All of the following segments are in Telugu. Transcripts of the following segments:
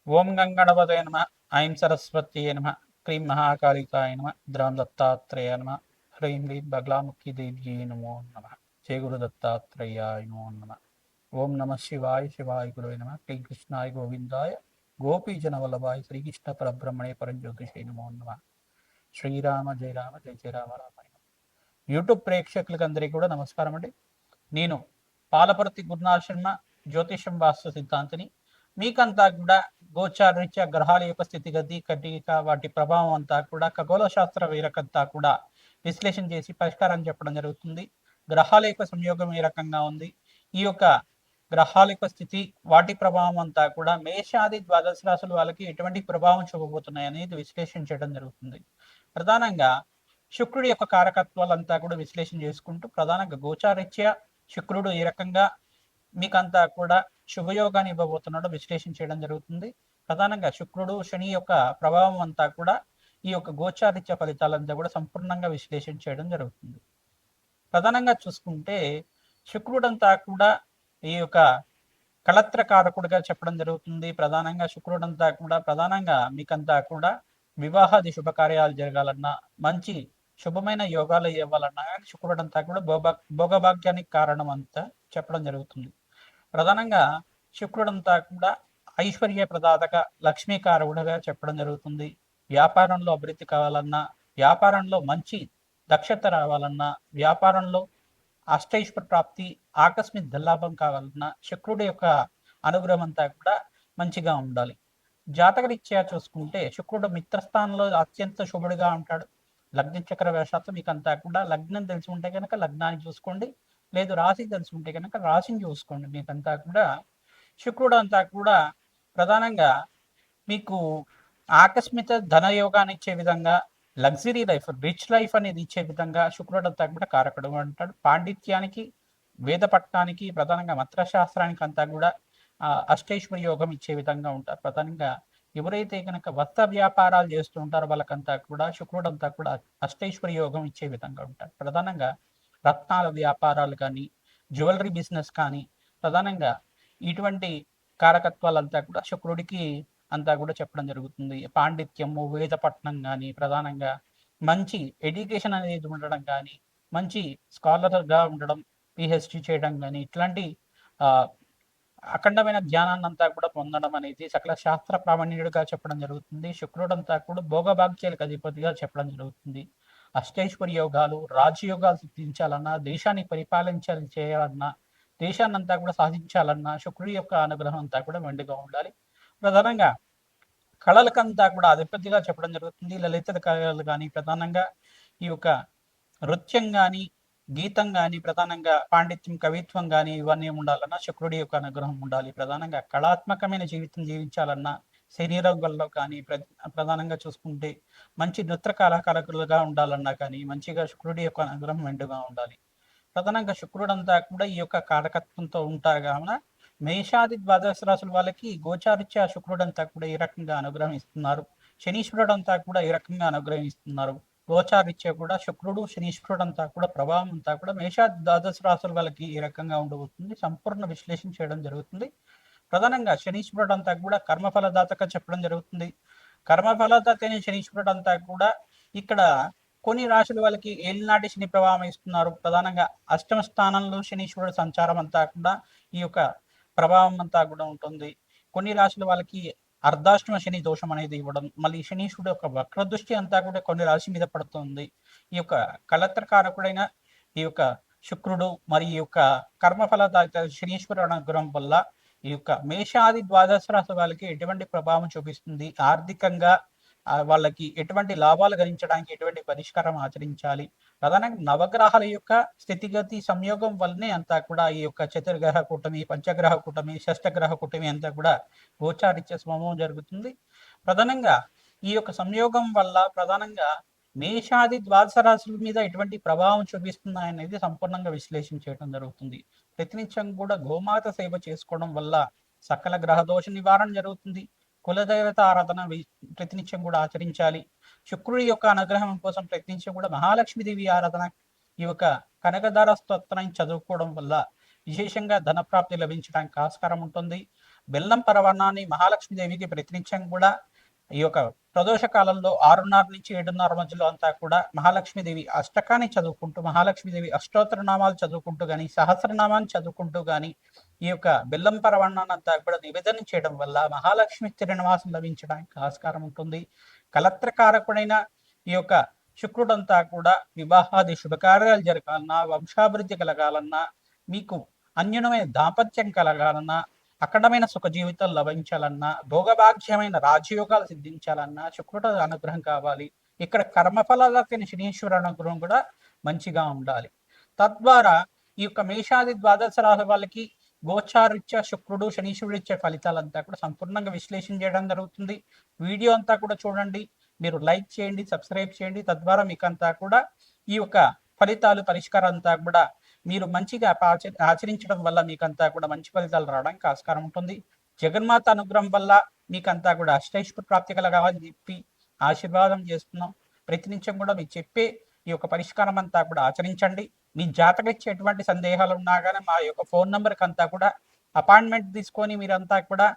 ఓం గంగణపతయ నమ. ఐం సరస్వత్యే నమ. క్రీం మహాకాళికాయ నమ. ద్రాం దత్తాత్రేయ నమ. హ్రీం హ్రీం బగ్లాముఖి దేవ్యే నమో నమ. జయ గురు దత్తాత్రేయాయ నమో నమ. ఓం నమ శివాయ శివాయ గురువే నమ. క్లీం కృష్ణాయ గోవిందాయ గోపీజన వల్లభాయ శ్రీకృష్ణ పరబ్రహ్మణే పరంజ్యోతిషే నమో నమ. శ్రీరామ జయ రామ జయ జయ రామ రామ. యూట్యూబ్ ప్రేక్షకులకు అందరికీ కూడా నమస్కారం అండి. నేను పాలపర్తి గురునాథ్ శర్మ, జ్యోతిషం వాస్తు సిద్ధాంతిని. మీకంతా కూడా గోచారరీత్యా గ్రహాల యొక్క స్థితిగతి కటిక వాటి ప్రభావం అంతా కూడా ఖగోళ శాస్త్ర వీరకంతా కూడా విశ్లేషణ చేసి పరిష్కారం చెప్పడం జరుగుతుంది. గ్రహాల యొక్క సంయోగం ఏ రకంగా ఉంది, ఈ యొక్క గ్రహాల యొక్క స్థితి వాటి ప్రభావం అంతా కూడా మేషాది ద్వాదశ రాశుల వాళ్ళకి ఎటువంటి ప్రభావం చూపబోతున్నాయి అనేది విశ్లేషణ చేయడం జరుగుతుంది. ప్రధానంగా శుక్రుడి యొక్క కారకత్వాలంతా కూడా విశ్లేషణ చేసుకుంటూ ప్రధానంగా గోచారీత్యా శుక్రుడు ఏ రకంగా మీకంతా కూడా శుభయోగాన్ని ఇవ్వబోతున్నాడో విశ్లేషణ చేయడం జరుగుతుంది. ప్రధానంగా శుక్రుడు శని యొక్క ప్రభావం అంతా కూడా ఈ యొక్క గోచారిత్య ఫలితాలంతా కూడా సంపూర్ణంగా విశ్లేషణ చేయడం జరుగుతుంది. ప్రధానంగా చూసుకుంటే శుక్రుడంతా కూడా ఈ యొక్క కళత్రకారకుడిగా చెప్పడం జరుగుతుంది. ప్రధానంగా శుక్రుడంతా కూడా ప్రధానంగా మీకంతా కూడా వివాహాది శుభకార్యాలు జరగాలన్నా, మంచి శుభమైన యోగాలు ఇవ్వాలన్నా కానీ శుక్రుడంతా కూడా భోగభాగ్యానికి కారణం అంతా చెప్పడం జరుగుతుంది. ప్రధానంగా శుక్రుడంతా కూడా ఐశ్వర్య ప్రదాతక లక్ష్మీకారకుడిగా చెప్పడం జరుగుతుంది. వ్యాపారంలో అభివృద్ధి కావాలన్నా, వ్యాపారంలో మంచి దక్షత రావాలన్నా, వ్యాపారంలో అష్టైశ్వర ప్రాప్తి ఆకస్మిక ధనలాభం కావాలన్నా శుక్రుడి యొక్క అనుగ్రహం అంతా కూడా మంచిగా ఉండాలి. జాతకరీత్యా చూసుకుంటే శుక్రుడు మిత్రస్థానంలో అత్యంత శుభుడిగా ఉంటాడు. లగ్న చక్ర వేషాత్తు మీకు అంతా కూడా లగ్నం తెలిసి ఉంటే కనుక లగ్నాన్ని చూసుకోండి, లేదు రాశి తెలిసి ఉంటే కనుక రాశిని చూసుకోండి. మీకంతా కూడా శుక్రుడు అంతా కూడా ప్రధానంగా మీకు ఆకస్మిక ధనయోగాన్ని ఇచ్చే విధంగా, లగ్జరీ లైఫ్ రిచ్ లైఫ్ అనేది ఇచ్చే విధంగా శుక్రుడు అంతా కూడా కారకుడు అంటాడు. పాండిత్యానికి, వేద పట్టణానికి, ప్రధానంగా మంత్రశాస్త్రానికి అంతా కూడా అష్టైశ్వర్య యోగం ఇచ్చే విధంగా ఉంటారు. ప్రధానంగా ఎవరైతే కనుక వస్త్ర వ్యాపారాలు చేస్తూ ఉంటారో వాళ్ళకంతా కూడా శుక్రుడు అంతా కూడా అష్టైశ్వర్య యోగం ఇచ్చే విధంగా ఉంటారు. ప్రధానంగా రత్నాల వ్యాపారాలు కానీ, జ్యువెలరీ బిజినెస్ కానీ, ప్రధానంగా ఇటువంటి కారకత్వాలంతా కూడా శుక్రుడికి అంతా కూడా చెప్పడం జరుగుతుంది. పాండిత్యము, వేద పఠనం కానీ, ప్రధానంగా మంచి ఎడ్యుకేషన్ అనేది ఉండడం కానీ, మంచి స్కాలర్గా ఉండడం, పిహెచ్డి చేయడం కానీ, ఇట్లాంటి అఖండమైన జ్ఞానాన్ని అంతా కూడా పొందడం అనేది సకల శాస్త్ర ప్రామాణ్యుడిగా చెప్పడం జరుగుతుంది. శుక్రుడు అంతా కూడా భోగభాగ్యాలకు అధిపతిగా చెప్పడం జరుగుతుంది. అష్టైశ్వర్య యోగాలు, రాజయోగాలు సిద్ధించాలన్నా, దేశాన్ని పరిపాలించాలి చేయాలన్నా, దేశాన్ని అంతా కూడా సాధించాలన్నా శుక్రుడి యొక్క అనుగ్రహం అంతా కూడా మెండుగా ఉండాలి. ప్రధానంగా కళలకంతా కూడా అధిపతిగా చెప్పడం జరుగుతుంది. లలిత కళలు కానీ, ప్రధానంగా ఈ యొక్క నృత్యం కానీ, గీతం కానీ, ప్రధానంగా పాండిత్యం, కవిత్వం కానీ ఇవన్నీ ఉండాలన్నా శుక్రుడి యొక్క అనుగ్రహం ఉండాలి. ప్రధానంగా కళాత్మకమైన జీవితం జీవించాలన్నా శరీరంలో కానీ, ప్రధానంగా చూసుకుంటే మంచి నృత్య కళాకారులుగా ఉండాలన్నా కానీ మంచిగా శుక్రుడి యొక్క అనుగ్రహం మెండుగా ఉండాలి. ప్రధానంగా శుక్రుడంతా కూడా ఈ యొక్క కారకత్వంతో ఉంటారు కావున మేషాది ద్వాదశ రాశుల వాళ్ళకి గోచారిత్యా శుక్రుడంతా కూడా ఈ రకంగా అనుగ్రహం ఇస్తున్నారు. శనీశ్వరుడు అంతా కూడా ఈ రకంగా అనుగ్రహం ఇస్తున్నారు. గోచారిత్యా కూడా శుక్రుడు శనీశ్వరుడు అంతా కూడా ప్రభావం అంతా కూడా మేషాది ద్వాదశ రాశుల వాళ్ళకి ఈ రకంగా ఉండబోతుంది. సంపూర్ణ విశ్లేషణ చేయడం జరుగుతుంది. ప్రధానంగా శనీశ్వరుడు అంతా కూడా కర్మఫలదాతగా చెప్పడం జరుగుతుంది. కర్మఫలదాత అయిన శనీశ్వరుడు అంతా కూడా ఇక్కడ కొన్ని రాశుల వాళ్ళకి ఏలినాటి శని ప్రభావం ఇస్తున్నారు. ప్రధానంగా అష్టమ స్థానంలో శనీశ్వరుడు సంచారం అంతా కూడా ఈ యొక్క ప్రభావం అంతా కూడా ఉంటుంది. కొన్ని రాశుల వాళ్ళకి అర్ధాష్టమ శని దోషం అనేది ఇవ్వడం, మళ్ళీ శనీశ్వరుడు యొక్క వక్ర దృష్టి అంతా కూడా కొన్ని రాశి మీద పడుతుంది. ఈ యొక్క కళత్రకారకుడైన ఈ యొక్క శుక్రుడు మరి ఈ యొక్క కర్మఫలదాత శనీశ్వరుడు అనుగ్రహం వల్ల ఈ యొక్క మేషాది ద్వాదశ రాశి వాళ్ళకి ఎటువంటి ప్రభావం చూపిస్తుంది, ఆర్థికంగా వాళ్ళకి ఎటువంటి లాభాలు గణించడానికి ఎటువంటి పరిష్కారం ఆచరించాలి, ప్రధానంగా నవగ్రహాల యొక్క స్థితిగతి సంయోగం వల్లనే అంతా కూడా ఈ యొక్క చతుర్గ్రహ కూటమి, పంచగ్రహ కూటమి, షష్టగ్రహ కూటమి అంతా కూడా గోచారిత్య సమూహం జరుగుతుంది. ప్రధానంగా ఈ యొక్క సంయోగం వల్ల ప్రధానంగా మేషాది ద్వాదశ రాశుల మీద ఎటువంటి ప్రభావం చూపిస్తున్నాయనేది సంపూర్ణంగా విశ్లేషణ చేయడం జరుగుతుంది. ప్రతినిత్యం కూడా గోమాత సేవ చేసుకోవడం వల్ల సకల గ్రహ దోష నివారణ జరుగుతుంది. కులదేవత ఆరాధన ప్రతినిత్యం కూడా ఆచరించాలి. శుక్రుడి యొక్క అనుగ్రహం కోసం ప్రయత్నించడం కూడా మహాలక్ష్మీదేవి ఆరాధన, ఈ యొక్క కనకదార స్తోత్రాన్ని చదువుకోవడం వల్ల విశేషంగా ధనప్రాప్తి లభించడానికి ఆస్కారం ఉంటుంది. బెల్లం పరమాన్నాన్ని మహాలక్ష్మీదేవికి ప్రతినిత్యం కూడా ఈ యొక్క ప్రదోష కాలంలో 6:30 నుంచి 7:30 మధ్యలో అంతా కూడా మహాలక్ష్మీదేవి అష్టకాన్ని చదువుకుంటూ, మహాలక్ష్మీదేవి అష్టోత్తరనామాలు చదువుకుంటూ కానీ, సహస్రనామాన్ని చదువుకుంటూ కానీ ఈ యొక్క బెల్లం పరమాన్నాన్ని అంతా కూడా నివేదన చేయడం వల్ల మహాలక్ష్మి స్థిరనివాసం లభించడానికి ఆస్కారం ఉంటుంది. కలత్రకారకుడైన ఈ యొక్క శుక్రుడంతా కూడా వివాహాది శుభకార్యాలు జరగాలన్నా, వంశాభివృద్ధి కలగాలన్నా, మీకు అన్యునమైన దాంపత్యం కలగాలన్నా, అఖండమైన సుఖ జీవితం లభించాలన్నా, భోగభాగ్యమైన రాజయోగాలు సిద్ధించాలన్నా శుక్రుడు అనుగ్రహం కావాలి. ఇక్కడ కర్మఫలాలకి శనీశ్వర అనుగ్రహం కూడా మంచిగా ఉండాలి. తద్వారా ఈ యొక్క మేషాది ద్వాదశ రాశి వాళ్ళకి గోచారీత్యా శుక్రుడు శనీశ్వరుడు ఇచ్చే ఫలితాలంతా కూడా సంపూర్ణంగా విశ్లేషణ చేయడం జరుగుతుంది. వీడియో అంతా కూడా చూడండి, మీరు లైక్ చేయండి, సబ్స్క్రైబ్ చేయండి. తద్వారా మీకు అంతా కూడా ఈ యొక్క ఫలితాలు పరిష్కారం అంతా కూడా మీరు మంచిగా ఆచరించడం వల్ల మీకంతా కూడా మంచి ఫలితాలు రావడానికి ఆస్కారం ఉంటుంది. జగన్మాత అనుగ్రహం వల్ల మీకంతా కూడా అష్టైశ్వర్య ప్రాప్తి కలగాలని చెప్పి ఆశీర్వాదం చేస్తున్నాం. ప్రతినిత్యం కూడా మీకు చెప్పే ఈ యొక్క పరిష్కారం అంతా కూడా ఆచరించండి. మీ జాతకం ఇచ్చే ఎటువంటి సందేహాలు ఉన్నా కానీ మా యొక్క ఫోన్ నెంబర్కి అంతా కూడా అపాయింట్మెంట్ తీసుకొని మీరంతా కూడా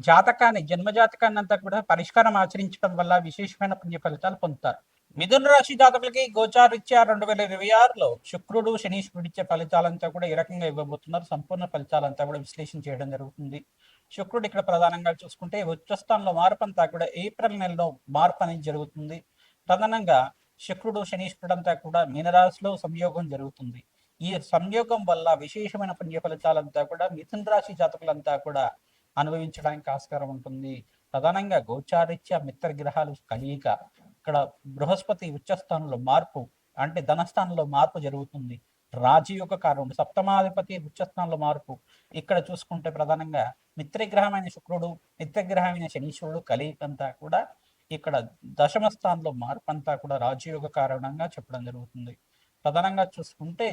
జాతకాన్ని, జన్మజాతకాన్ని అంతా కూడా పరిష్కారం ఆచరించడం వల్ల విశేషమైన పుణ్య ఫలితాలు పొందుతారు. మిథున రాశి జాతకులకి గోచారీత్యా 2026లో శుక్రుడు శనీశ్వరుడు ఇచ్చే ఫలితాలంతా కూడా ఈ రకంగా ఇవ్వబోతున్నారు. సంపూర్ణ ఫలితాలంతా కూడా విశ్లేషణ చేయడం జరుగుతుంది. శుక్రుడు ఇక్కడ ప్రధానంగా చూసుకుంటే ఉచ్చస్థానంలో మార్పు అంతా కూడా ఏప్రిల్ నెలలో మార్పు అనేది జరుగుతుంది. ప్రధానంగా శుక్రుడు శనీశ్వరుడు అంతా కూడా మీనరాశిలో సంయోగం జరుగుతుంది. ఈ సంయోగం వల్ల విశేషమైన పుణ్య ఫలితాలంతా కూడా మిథున రాశి జాతకులంతా కూడా అనుభవించడానికి ఆస్కారం ఉంటుంది. ప్రధానంగా గోచారీత్యా మిత్ర గ్రహాలు కలియిక, ఇక్కడ బృహస్పతి ఉచ్చస్థానంలో మార్పు అంటే ధనస్థానంలో మార్పు జరుగుతుంది. రాజయోగ కారణం సప్తమాధిపతి ఉచ్చస్థానంలో మార్పు. ఇక్కడ చూసుకుంటే ప్రధానంగా మిత్రగ్రహమైన శుక్రుడు, మిత్రగ్రహమైన శనీశ్వరుడు కలియికంతా కూడా ఇక్కడ దశమ స్థానంలో మార్పు అంతా కూడా రాజయోగ కారణంగా చెప్పడం జరుగుతుంది. ప్రధానంగా చూసుకుంటే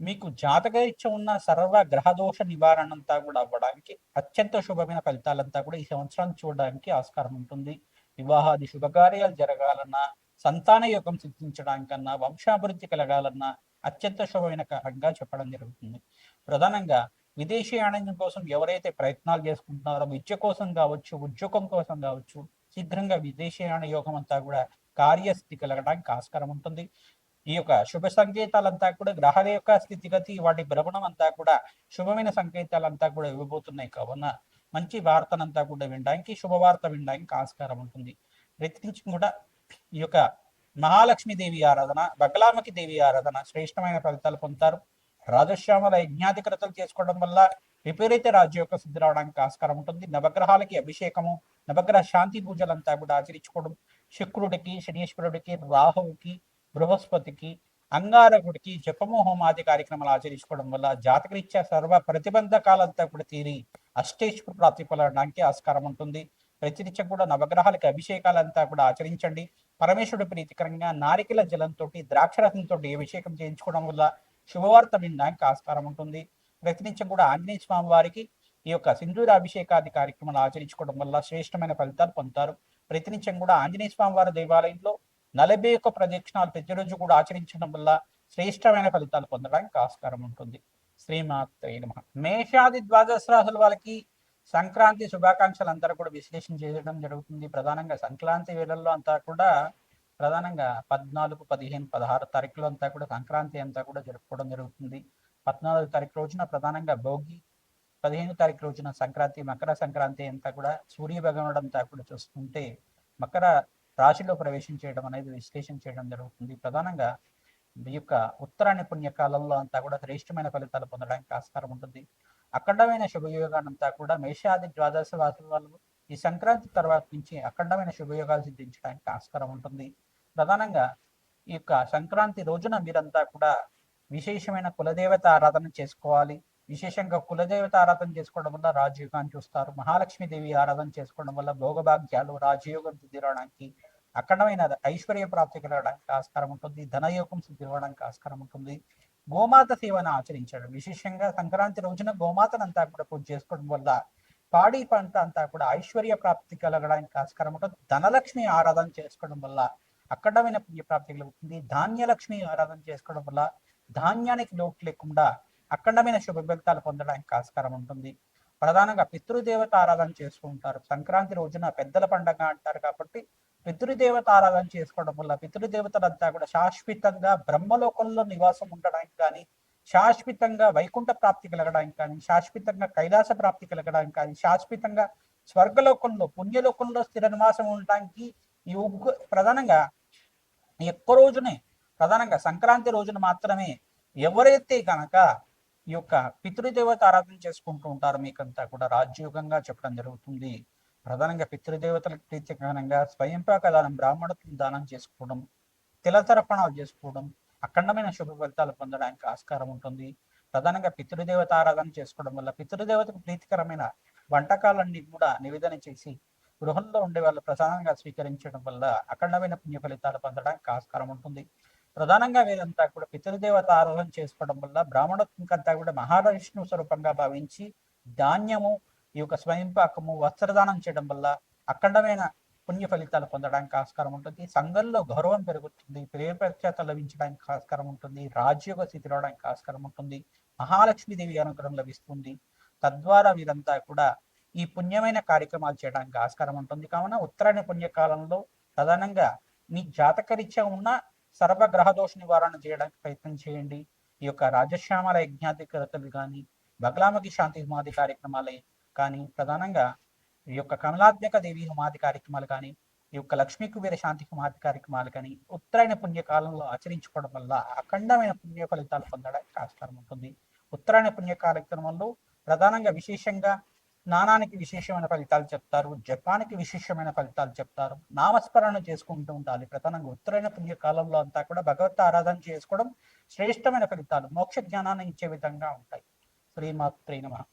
మీకు జాతకరీత్యా ఉన్న సర్వ గ్రహదోష నివారణ అంతా కూడా అవ్వడానికి అత్యంత శుభమైన ఫలితాలంతా కూడా ఈ సంవత్సరం చూడడానికి ఆస్కారం ఉంటుంది. వివాహాది శుభకార్యాలు జరగాలన్నా, సంతాన యోగం సిద్ధించడానికన్నా, వంశాభివృద్ధి కలగాలన్నా అత్యంత శుభమైన కారణంగా చెప్పడం జరుగుతుంది. ప్రధానంగా విదేశీయానం కోసం ఎవరైతే ప్రయత్నాలు చేసుకుంటున్నారో విద్య కోసం కావచ్చు, ఉద్యోగం కోసం కావచ్చు, శీఘ్రంగా విదేశీయాన యోగం అంతా కూడా కార్యస్థితి కలగడానికి ఆస్కారం ఉంటుంది. ఈ యొక్క శుభ సంకేతాలంతా కూడా గ్రహాల యొక్క స్థితిగతి, వాటి భ్రమణం అంతా కూడా శుభమైన సంకేతాలంతా కూడా ఇవ్వబోతున్నాయి. కావున మంచి వార్తనంతా కూడా వినడానికి, శుభవార్త వినడానికి ఆస్కారం ఉంటుంది. ప్రతినిత్యం కూడా ఈ యొక్క మహాలక్ష్మీదేవి ఆరాధన, బగలాముఖి దేవి ఆరాధన శ్రేష్టమైన ఫలితాలు పొందుతారు. రాజశ్యామల యజ్ఞాధికరతలు చేసుకోవడం వల్ల విపరీత రాజ్యోగ సిద్ధి రావడానికి ఆస్కారం ఉంటుంది. నవగ్రహాలకి అభిషేకము, నవగ్రహ శాంతి పూజలంతా కూడా ఆచరించుకోవడం, శుక్రుడికి, శనీశ్వరుడికి, రాహువుకి, బృహస్పతికి, అంగారకుడికి జపము హోమాది కార్యక్రమాలు ఆచరించుకోవడం వల్ల జాతకరీత్యా సర్వ ప్రతిబంధకాలంతా కూడా తీరి అష్టైశ్వర ప్రాప్తి పొందడానికి ఆస్కారం ఉంటుంది. ప్రతినిత్యం కూడా నవగ్రహాలకి అభిషేకాలంతా కూడా ఆచరించండి. పరమేశ్వరుడు ప్రీతికరంగా నారికల జలంతో, ద్రాక్షరసంతో అభిషేకం చేయించుకోవడం వల్ల శుభవార్త వినడానికి ఆస్కారం ఉంటుంది. ప్రతినిత్యం కూడా ఆంజనేయ స్వామి వారికి ఈ యొక్క సింధూర అభిషేకాది కార్యక్రమాలు ఆచరించుకోవడం వల్ల శ్రేష్టమైన ఫలితాలు పొందుతారు. ప్రతినిత్యం కూడా ఆంజనేయ స్వామి వారి దేవాలయంలో 41 ప్రదక్షిణాలు ప్రతిరోజు కూడా ఆచరించడం వల్ల శ్రేష్టమైన ఫలితాలు పొందడానికి ఆస్కారం ఉంటుంది. శ్రీమాత్రే నమః. మేషాది ద్వాదశ రాశుల వాళ్ళకి సంక్రాంతి శుభాకాంక్షలు అందరూ కూడా విశ్లేషణ చేయడం జరుగుతుంది. ప్రధానంగా సంక్రాంతి వేళల్లో అంతా కూడా ప్రధానంగా 14, 15, 16 తారీఖులో అంతా కూడా సంక్రాంతి అంతా కూడా జరుపుకోవడం జరుగుతుంది. 14 తారీఖు రోజున ప్రధానంగా భోగి, 15 తారీఖు రోజున సంక్రాంతి, మకర సంక్రాంతి అంతా కూడా సూర్య భగవానుడు అంతా కూడా చూసుకుంటే మకర రాశిలో ప్రవేశం చేయడం అనేది విశ్లేషణ చేయడం జరుగుతుంది. ప్రధానంగా ఈ యొక్క ఉత్తరాయణ పుణ్యకాలంలో అంతా కూడా శ్రేష్టమైన ఫలితాలు పొందడానికి ఆస్కారం ఉంటుంది. అఖండమైన శుభయోగానంతా కూడా మేషాది ద్వాదశ రాశుల వాళ్ళు ఈ సంక్రాంతి తర్వాత నుంచి అఖండమైన శుభయోగాలు సిద్ధించడానికి ఆస్కారం ఉంటుంది. ప్రధానంగా ఈ యొక్క సంక్రాంతి రోజున మీరంతా కూడా విశేషమైన కులదేవత ఆరాధన చేసుకోవాలి. విశేషంగా కులదేవత ఆరాధన చేసుకోవడం వల్ల రాజయోగాన్ని చూస్తారు. మహాలక్ష్మీదేవి ఆరాధన చేసుకోవడం వల్ల భోగభాగ్యాలు, రాజయోగం సిద్ధిరవడానికి, అఖండమైన ఐశ్వర్య ప్రాప్తి కలగడానికి ఆస్కారం ఉంటుంది. ధనయోగం సిద్ధిరవడానికి ఆస్కారం ఉంటుంది. గోమాత సేవను ఆచరించడం, విశేషంగా సంక్రాంతి రోజున గోమాతనంతా కూడా పూజ చేసుకోవడం వల్ల పాడి పంట అంతా కూడా ఐశ్వర్య ప్రాప్తి కలగడానికి ఆస్కారం ఉంటుంది. ధనలక్ష్మి ఆరాధన చేసుకోవడం వల్ల అఖండమైన పుణ్యప్రాప్తి కలుగుతుంది. ధాన్యలక్ష్మి ఆరాధన చేసుకోవడం వల్ల ధాన్యానికి లోటు లేకుండా అఖండమైన శుభ ఫలితాలు పొందడానికి ఆస్కారం ఉంటుంది. ప్రధానంగా పితృదేవత ఆరాధన చేసుకుంటారు. సంక్రాంతి రోజున పెద్దల పండగ అంటారు కాబట్టి పితృదేవత ఆరాధన చేసుకోవడం వల్ల పితృదేవతలంతా కూడా శాశ్వతంగా బ్రహ్మలోకంలో నివాసం ఉండడానికి కానీ, శాశ్వతంగా వైకుంఠ ప్రాప్తి కలగడానికి కానీ, శాశ్వతంగా కైలాస ప్రాప్తి కలగడానికి కానీ, శాశ్వతంగా స్వర్గలోకంలో పుణ్యలోకంలో స్థిర నివాసం ఉండడానికి ఈ ప్రధానంగా ఎక్కువ రోజునే ప్రధానంగా సంక్రాంతి రోజున మాత్రమే ఎవరైతే కనుక ఈ యొక్క పితృదేవత ఆరాధన చేసుకుంటూ ఉంటారో మీకంతా కూడా రాజ్యోగంగా చెప్పడం జరుగుతుంది. ప్రధానంగా పితృదేవతలకు ప్రీతికరంగా స్వయంపాక దానం, బ్రాహ్మణత్వం దానం చేసుకోవడం, తిలతర్పణాలు చేసుకోవడం, అఖండమైన శుభ ఫలితాలు పొందడానికి ఆస్కారం ఉంటుంది. ప్రధానంగా పితృదేవత ఆరాధన చేసుకోవడం వల్ల పితృదేవతకు ప్రీతికరమైన వంటకాలన్నీ కూడా నివేదన చేసి గృహంలో ఉండే వాళ్ళు ప్రధానంగా స్వీకరించడం వల్ల అఖండమైన పుణ్య ఫలితాలు పొందడానికి ఆస్కారం ఉంటుంది. ప్రధానంగా వీరంతా కూడా పితృదేవత ఆరాధన చేసుకోవడం వల్ల బ్రాహ్మణత్వంకంతా కూడా మహావిష్ణు స్వరూపంగా భావించి ధాన్యము, ఈ యొక్క స్వయంపాకము, వస్త్రదానం చేయడం వల్ల అఖండమైన పుణ్య ఫలితాలు పొందడానికి ఆస్కారం ఉంటుంది. సంఘంలో గౌరవం పెరుగుతుంది, ప్రేమ ప్రఖ్యాత లభించడానికి ఆస్కారం ఉంటుంది, రాజ్యోగ స్థితి రావడానికి ఆస్కారం ఉంటుంది, మహాలక్ష్మీదేవి అనుగ్రహం లభిస్తుంది. తద్వారా వీరంతా కూడా ఈ పుణ్యమైన కార్యక్రమాలు చేయడానికి ఆస్కారం ఉంటుంది. కావున ఉత్తరాయణ పుణ్యకాలంలో ప్రధానంగా మీ జాతకరీత్యా ఉన్న సర్వగ్రహ దోష నివారణ చేయడానికి ప్రయత్నం చేయండి. ఈ యొక్క రాజశ్యామల యజ్ఞాధికరతలు కానీ, బగలాముఖి శాంతి హోమాది కార్యక్రమాలు కానీ, ప్రధానంగా ఈ యొక్క కమలాత్మక దేవి హోమాది కార్యక్రమాలు కానీ, ఈ యొక్క లక్ష్మీ కుబేర శాంతి హోమాది కార్యక్రమాలు కానీ ఉత్తరాయణ పుణ్యకాలంలో ఆచరించుకోవడం వల్ల అఖండమైన పుణ్య ఫలితాలు పొందడానికి ఆస్కారం ఉంటుంది. ఉత్తరాయణ పుణ్య కార్యక్రమంలో ప్రధానంగా విశేషంగా స్నానానికి విశేషమైన ఫలితాలు చెప్తారు, జపానికి విశేషమైన ఫలితాలు చెప్తారు, నామస్మరణ చేసుకుంటూ ఉండాలి. ప్రధానంగా ఉత్తరాయణ పుణ్య కాలంలో అంతా కూడా భగవత్ ఆరాధన చేసుకోవడం శ్రేష్టమైన ఫలితాలు, మోక్ష జ్ఞానాన్ని ఇచ్చే విధంగా ఉంటాయి. శ్రీమాత్రే నమః.